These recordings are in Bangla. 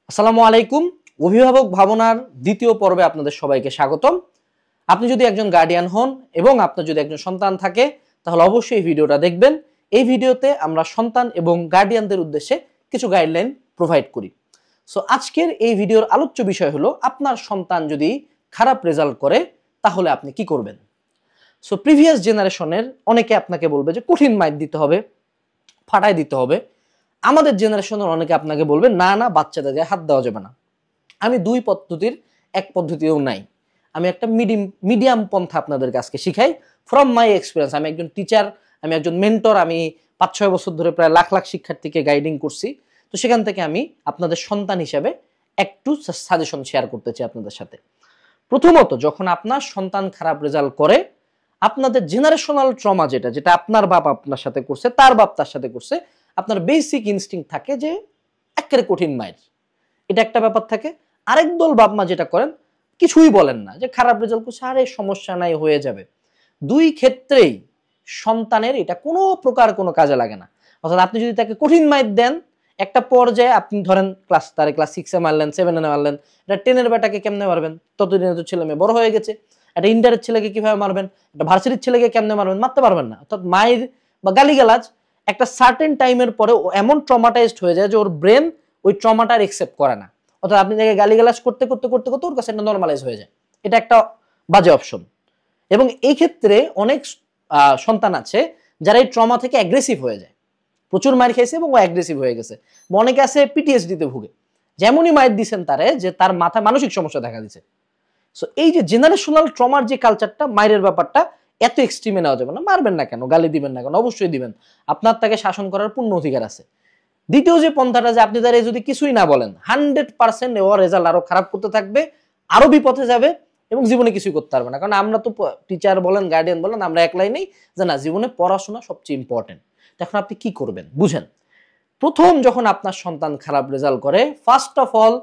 আসসালামু আলাইকুম। অভিভাবক ভাবনার দ্বিতীয় পর্বে আপনাদের সবাইকে স্বাগতম। আপনি যদি একজন গার্ডিয়ান হন এবং আপনার যদি একজন সন্তান থাকে তাহলে অবশ্যই এই ভিডিওটা দেখবেন। এই ভিডিওতে আমরা সন্তান এবং গার্ডিয়ানদের উদ্দেশ্যে কিছু গাইডলাইন প্রোভাইড করি। সো আজকের এই ভিডিওর আলোচ্য বিষয় হলো আপনার সন্তান যদি খারাপ রেজাল্ট করে তাহলে আপনি কি করবেন। সো প্রিভিয়াস জেনারেশনের অনেকে আপনাকে বলবে যে কঠিন মাইর দিতে হবে, ফাটাই দিতে হবে। আমাদের জেনারেশনের অনেকে আপনাকে বলবে না না, বাচ্চাদের গায়ে হাত দেওয়া যাবে না। আমি দুই পদ্ধতির এক পদ্ধতিও নাই, আমি একটা মিডিয়াম পন্থা আপনাদেরকে আজকে শিখাই ফ্রম মাই এক্সপিরিয়েন্স। আমি একজন টিচার, আমি একজন মেন্টর, আমি 5-6 বছর ধরে প্রায় লাখ লাখ শিক্ষার্থীকে গাইডিং করছি। তো সেখান থেকে আমি আপনাদের সন্তান হিসেবে একটু সাজেশন শেয়ার করতে চাই আপনাদের সাথে। প্রথমত, যখন আপনার সন্তান খারাপ রেজাল্ট করে, আপনাদের জেনারেশনাল ট্রমা যেটা আপনার বাপ আপনার সাথে করছে, তার বাপ তার সাথে করছে, আপনার বেসিক ইনস্টিংক্ট থাকে যে একেবারে কঠিন মায়ের, এটা একটা ব্যাপার থাকে। আরেক দল বাপ মা যেটা করেন, কিছুই বলেন না, যে খারাপ রেজাল্ট করছে, আরে সমস্যা নাই, হয়ে যাবে। দুই ক্ষেত্রেই সন্তানের এটা কোনো প্রকার কোনো কাজে লাগে না। অর্থাৎ আপনি যদি তাকে কঠিন মাইর দেন, একটা পর্যায়ে আপনি ধরেন ক্লাস 6-এ মারলেন, 7-এ মারলেন, এটা 10-এর বেটাকে কেমনে মারবেন? ততদিনে তো ছেলে মেয়ে বড় হয়ে গেছে। একটা ইন্টারের ছেলেকে কিভাবে মারবেন? একটা ভার্সিটির ছেলেকে কেমনে মারবেন? মারতে পারবেন না। অর্থাৎ মায়ের বা গালিগালাজ একটা সার্টেন টাইমের পরে এমন ট্রমাটাইজড হয়ে যায় যে ওর ব্রেন ওই ট্রমাটার একসেপ্ট করে না। অর্থাৎ আপনি তাকে গালিগালাজ করতে করতে করতে করতে ওর কাছে একটা নর্মালাইজ হয়ে যায়। এটা একটা বাজে অপশন। এবং এই ক্ষেত্রে অনেক সন্তান আছে যারা এই ট্রমা থেকে অ্যাগ্রেসিভ হয়ে যায়, প্রচুর মার খেয়েছে এবং ও অ্যাগ্রেসিভ হয়ে গেছে। অনেকে আছে পিটিএসডিতে ভুগে, যেমনই মায়ের দিচ্ছেন তারে যে তার মাথায় মানসিক সমস্যা দেখা দিচ্ছে। সো এই যে জেনারেশনাল ট্রমার যে কালচারটা, মায়ের ব্যাপারটা এত এক্সট্রিমে নেওয়া যাবে না। মারবেন না কেন, গালি দিবেন না কেন? অবশ্যই দিবেন, আপনার তাকে শাসন করার পূর্ণ অধিকার আছে। দ্বিতীয় যে পন্থাটা, যে আপনি তারা যদি কিছুই না বলেন, 100% ওর রেজাল্ট আরো খারাপ করতে থাকবে, আরো বিপথে যাবে এবং জীবনে কিছুই করতে পারবে না। কারণ আমরা তো টিচার বলেন, গার্ডিয়ান বলেন, আমরা একলাই নেই যে না, জীবনে পড়াশোনা সবচেয়ে ইম্পর্টেন্ট। এখন আপনি কি করবেন বুঝেন। প্রথম যখন আপনার সন্তান খারাপ রেজাল্ট করে, ফার্স্ট অফ অল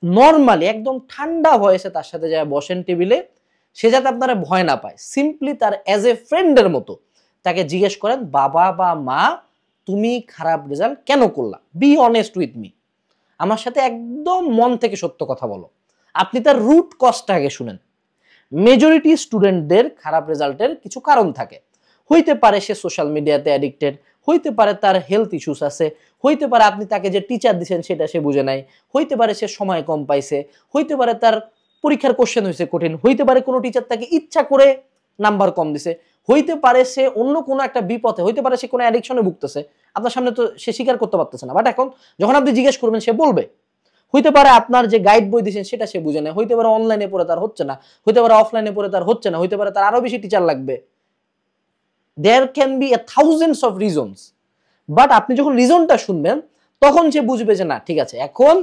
নর্মালি একদম ঠান্ডা ভয়েসে তার সাথে যায় বসেন টেবিলে, সে যাতে আপনারা ভয় না পায়, সিম্পলি তার অ্যাজ এ ফ্রেন্ডের মতো তাকে জিজ্ঞেস করেন, বাবা বা মা তুমি খারাপ রেজাল্ট কেন করলা? বি অনেস্ট উইথ মি, আমার সাথে একদম মন থেকে সত্য কথা বলো। আপনি তার রুট কজটা আগে শুনেন। মেজরিটি স্টুডেন্টদের খারাপ রেজাল্টের কিছু কারণ থাকে। হইতে পারে সে সোশ্যাল মিডিয়াতে অ্যাডিক্টেড, হইতে পারে তার হেলথ ইস্যুস আছে, হইতে পারে আপনি তাকে যে টিচার দিচ্ছেন সেটা সে বুঝে নাই, হইতে পারে সে সময় কম পাইছে, হইতে পারে তার পরীক্ষার কোশ্চেন হয়েছে কঠিন, হইতে পারে কোনো টিচার তাকে ইচ্ছা করে নাম্বার কম দিছে, হইতে পারে সে অন্য কোনো একটা বিপথে, হইতে পারে সে কোনো অ্যাডিকশনে ভুগতেছে, আপনার সামনে তো সে স্বীকার করতে পারতেছে না। বাট এখন যখন আপনি জিজ্ঞেস করবেন সে বলবে। হইতে পারে আপনার যে গাইড বই দিয়েছেন সেটা সে বুঝে নেয়, হইতে পারে অনলাইনে পড়ে তার হচ্ছে না, হইতে পারে অফলাইনে পড়ে তার হচ্ছে না, হইতে পারে তার আরো বেশি টিচার লাগবে। There can be thousands of reasons. But আপনি যখন রিজনটা শুনবেন তখন সে বুঝবে যে না ঠিক আছে, এখন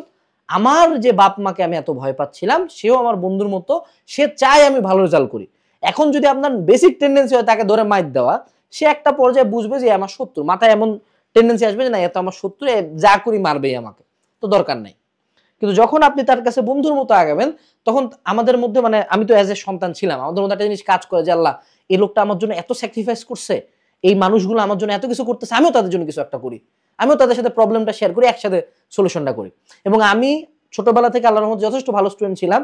আমার যে বাপ মাকে আমি এত ভয় পাচ্ছিলাম সেও আমার বন্ধুর মতো, সে চায় আমি ভালো রেজাল্ট করি। এখন যদি আপনার বেসিক টেন্ডেন্সি হয় তাকে ধরে মাইর দেওয়া, সে একটা পর্যায়ে বুঝবে যে আমার শত্রু, মাথায় এমন টেন্ডেন্সি আসবে যে না এত আমার শত্রু, যা করি মারবেই আমাকে, তো দরকার নাই। কিন্তু যখন আপনি তার কাছে বন্ধুর মতো আগাবেন, তখন আমাদের মধ্যে, মানে আমি তো অ্যাজ এ সন্তান ছিলাম, আমাদের মধ্যে একটা জিনিস কাজ করে যে আল্লাহ, এই লোকটা আমার জন্য এত স্যাক্রিফাইস করছে, এই মানুষগুলো আমার জন্য এত কিছু করতেছে, আমিও তাদের জন্য কিছু একটা করি, আমিও তাদের সাথে প্রবলেমটা শেয়ার করি, একসাথে সলিউশনটা করি। এবং আমি ছোটবেলা থেকে আল্লাহর রহমতে যথেষ্ট ভালো স্টুডেন্ট ছিলাম।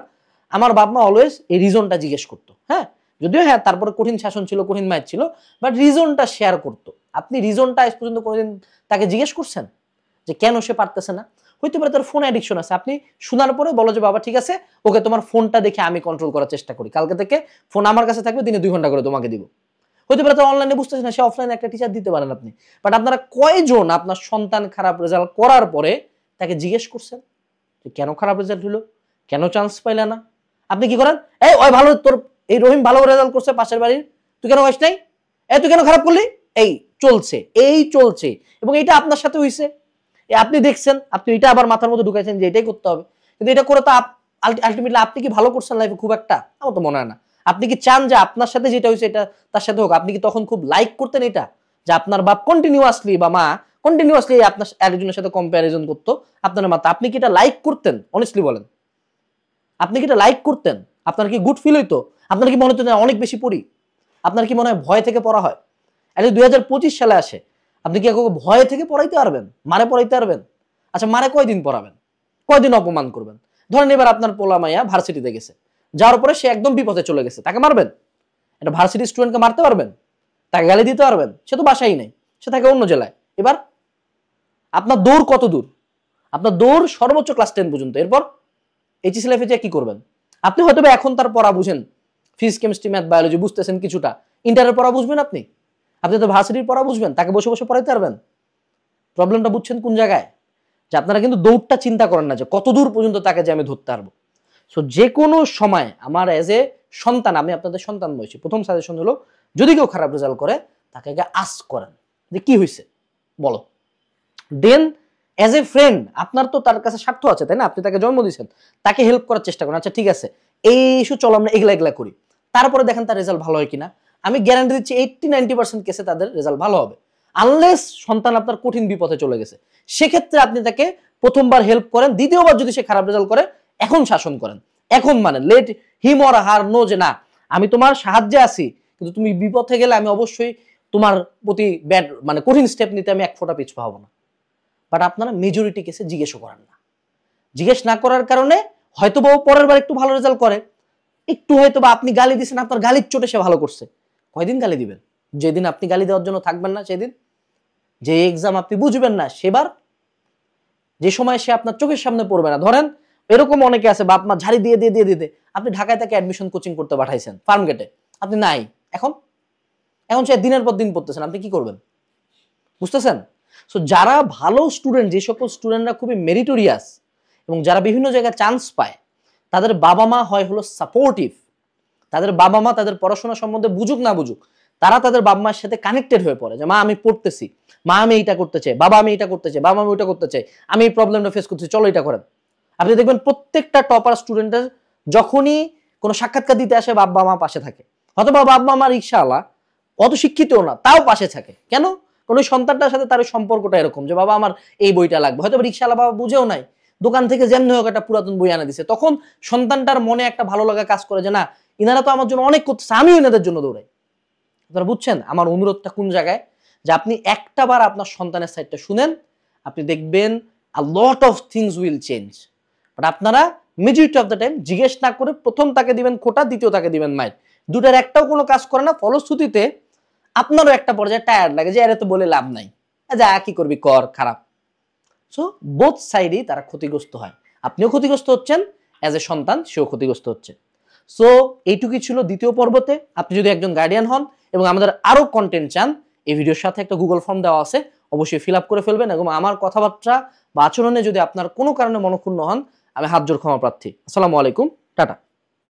আমার বাপ মা অলওয়েজ এই রিজনটা জিজ্ঞেস করতো। হ্যাঁ, যদিও হ্যাঁ তারপরে কঠিন শাসন ছিল, কঠিন মাইর ছিল, বাট রিজনটা শেয়ার করতো। আপনি রিজনটা আজ পর্যন্ত কোনোদিন তাকে জিজ্ঞেস করছেন যে কেন সে পারতেছে না? হইতে পারে তার ফোন অ্যাডিকশন আছে, আপনি শোনার পরে বলো যে বাবা ঠিক আছে, ওকে তোমার ফোনটা দেখে আমি কন্ট্রোল করার চেষ্টা করি, কালকে থেকে ফোন আমার কাছে থাকবে, দিনে 2 ঘন্টা করে তোমাকে দিব। হইতে পারে তার অনলাইনে বুঝতেছে না, সে অফলাইনে একটা টিচার দিতে পারেন আপনি। বাট আপনারা কয়জন আপনার সন্তান খারাপ রেজাল্ট করার পরে তাকে জিজ্ঞেস করছেন যে কেন খারাপ রেজাল্ট হলো, কেন চান্স পাইলে না? আপনি কি করেন, এই ওই ভালো, তোর এই রহিম ভালো রেজাল্ট করছে পাশের বাড়ির, তুই কেন হইস নাই? এই তুই কেন খারাপ করলি? এই চলছে, এই চলছে, এবং এটা আপনার সাথে হইছে, আপনি দেখছেন, আপনি এটা আবার মাথার মধ্যে ঢুকাইছেন যে এটাই করতে হবে। কিন্তু এটা করে তো আলটিমেটলি আপনি কি ভালো করছেন লাইফে? খুব একটা, আমার তো মনে হয় না। আপনি কি চান যে আপনার সাথে যেটা হয়েছে এটা তার সাথে হোক? আপনি কি তখন খুব লাইক করতেন এটা, যে আপনার বাপ কন্টিনিউয়াসলি বা মা কন্টিনিউয়াসলি আপনার আরেকজনের সাথে কম্প্যারিজন করতো আপনার মাথা? আপনি কি এটা লাইক করতেন? অনেস্টলি বলেন, আপনি কি এটা লাইক করতেন? আপনার কি গুড ফিল হইতো? আপনার কি মনে হতো না অনেক বেশি পড়ি? আপনার কি মনে হয় ভয় থেকে পড়া হয়? এটা 2025 সালে আসে, আপনি কি ভয় থেকে পড়াইতে পারবেন? মারে পড়াইতে পারবেন? আচ্ছা, মারে কয়দিন পড়াবেন? কয়দিন অপমান করবেন? ধরেন এবার আপনার পোলা মাইয়া ভার্সিটিতে গেছে, যাওয়ার পরে সে একদম বিপদে চলে গেছে, তাকে মারবেন? একটা ভার্সিটি স্টুডেন্টকে মারতে পারবেন? তাকে গালি দিতে পারবেন? সে তো বাসাই নাই, সে থাকে অন্য জেলায়। এবার আপনার দৌড় কত দূর? আপনার দৌড় সর্বোচ্চ ক্লাস 10 পর্যন্ত। এরপর এইচএসসি লাইফে যে কি করবেন? আপনি হয়তো এখন তার পড়া বুঝেন, ফিজিক্স, কেমিস্ট্রি, ম্যাথ, বায়োলজি বুঝতেছেন কিছুটা, ইন্টারের পড়া বুঝবেন আপনি? আপনি তো ভার্সিটির পড়া বুঝবেন, তাকে বসে বসে পড়াইতে পারবেন? প্রবলেমটা বুঝছেন কোন জায়গায়? যে আপনারা কিন্তু দৌড়টা চিন্তা করেন না যে কত দূর পর্যন্ত তাকে যে আমি ধরতে পারবো। সো যে কোনো সময় আমার এজ এ সন্তান, আমি আপনাদের সন্তান বলছি, প্রথম সাজেশন হলো যদি কেউ খারাপ রেজাল্ট করে তাকে আগে আস্ক করেন যে কি হয়েছে বলো। দেন এজ এ ফ্রেন্ড, আপনার তো তার কাছে স্বার্থ আছে তাই না, আপনি তাকে জন্ম দিয়েছেন, তাকে হেল্প করার চেষ্টা করেন। আচ্ছা ঠিক আছে, এই ইস্যু চলো আমরা এগুলা এগুলা করি, তারপরে দেখেন তার রেজাল্ট ভালো হয় কিনা। আমি গ্যারান্টি দিচ্ছি 80-90% কেসে তাদের রেজাল্ট ভালো হবে, আনলেস সন্তান আপনার কঠিন বিপথে চলে গেছে। সেক্ষেত্রে আপনি তাকে প্রথমবার হেল্প করেন, দ্বিতীয়বার যদি সে খারাপ রেজাল্ট করে এখন শাসন করেন, এখন মানে let him or her know, যে না আমি তোমার সাহায্যে আছি, কিন্তু তুমি বিপথে গেলে আমি অবশ্যই তোমার প্রতি ব্যাড মানে কঠিন স্টেপ নিতে আমি এক ফোঁটা পিছু পাবো না। বাট আপনারা মেজরিটি কেসে জিজ্ঞেসও করেন না। জিজ্ঞেস না করার কারণে হয়তো বা পরের বার একটু ভালো রেজাল্ট করে, একটু হয়তো বা আপনি গালি দিচ্ছেন, আপনার গালির চোটে সে ভালো করছে। কয়দিন গালি দিবেন? যেদিন আপনি গালি দেওয়ার জন্য থাকবেন না সেদিন, যে এক্সাম আপনি বুঝবেন না সেবার, যে সময় সে আপনার চোখের সামনে পড়বে না। ধরেন এরকম অনেকে আছে, বাপ মা ঝাড়ি দিয়ে দিয়ে দিয়ে দিতে আপনি ঢাকায় তাকে অ্যাডমিশন কোচিং করতে পাঠাইছেন ফার্ম গেটে, আপনি নাই, এখন এখন সে দিনের পর দিন পড়তেছেন, আপনি কি করবেন? বুঝতেছেন? সো যারা ভালো স্টুডেন্ট, যে সকল স্টুডেন্টরা খুবই মেরিটোরিয়াস এবং যারা বিভিন্ন জায়গায় চান্স পায়, তাদের বাবা মা হয় হলো সাপোর্টিভ। তাদের বাবা মা তাদের পড়াশোনা সম্বন্ধে বুঝুক না বুঝুক, তারা তাদের বাবা মার সাথে কানেক্টেড হয়ে পড়ে, যে মা আমি পড়তেছি, মা আমি এইটা করতে চাই, বাবা আমি এটা করতে চাই, বাবা আমি ওইটা করতে চাই, আমি এই প্রবলেমটা ফেস করতেছি, চলো এটা করেন। আপনি দেখবেন প্রত্যেকটা টপার স্টুডেন্টের যখনই কোনো সাক্ষাৎকার দিতে আসে বাবা মা পাশে থাকে, হয়তো বাবা মা রিকশাওয়ালা, অত শিক্ষিতও না, তাও পাশে থাকে। কেন? কারণ ওই সন্তানটার সাথে তার সম্পর্কটা এরকম, যে বাবা আমার এই বইটা লাগবে, হয়তো রিকশাওয়ালা বাবা বুঝেও নাই, দোকান থেকে যেমনি হোক একটা পুরাতন বই আনে দিছে, তখন সন্তানটার মনে একটা ভালো লাগা কাজ করে যে না ইনারা তো আমার জন্য অনেক করতেছে, আমিও এনাদের জন্য দৌড়াই। আপনারা বুঝছেন আমার অনুরোধটা কোন জায়গায়? যে আপনি একটা বার আপনার সন্তানের সাইডটা শুনেন, আপনি দেখবেন a lot of things will change. But আপনারা মেজরিটি অফ দ্য টাইম জিজ্ঞেস না করে প্রথম তাকে দিবেন খোটা, দ্বিতীয় তাকে দিবেন মাইর, দুটার একটাও কোনো কাজ করে না। ফলশ্রুতিতে আপনারও একটা পর্যায়ে টায়ার্ড লাগে যে আরে তো বলে লাভ নাই, যা কি করবি কর, খারাপ। সো বোথ সাইডেই তারা ক্ষতিগ্রস্ত হয়, আপনিও ক্ষতিগ্রস্ত হচ্ছেন, অ্যাজ এ সন্তান সেও ক্ষতিগ্রস্ত হচ্ছে। সো এইটুকুই ছিল দ্বিতীয় পর্বতে। আপনি যদি একজন গার্ডিয়ান হন এবং আমাদের আরো কন্টেন্ট চান, এই ভিডিওর সাথে একটা গুগল ফর্ম দেওয়া আছে, অবশ্যই ফিল আপ করে ফেলবেন। এবং আমার কথাবার্তা বা আচরণে যদি আপনার কোনো কারণে মনক্ষুণ্ণ হন, আমি হাত জোর ক্ষমা প্রার্থী। আসসালামু আলাইকুম, টাটা।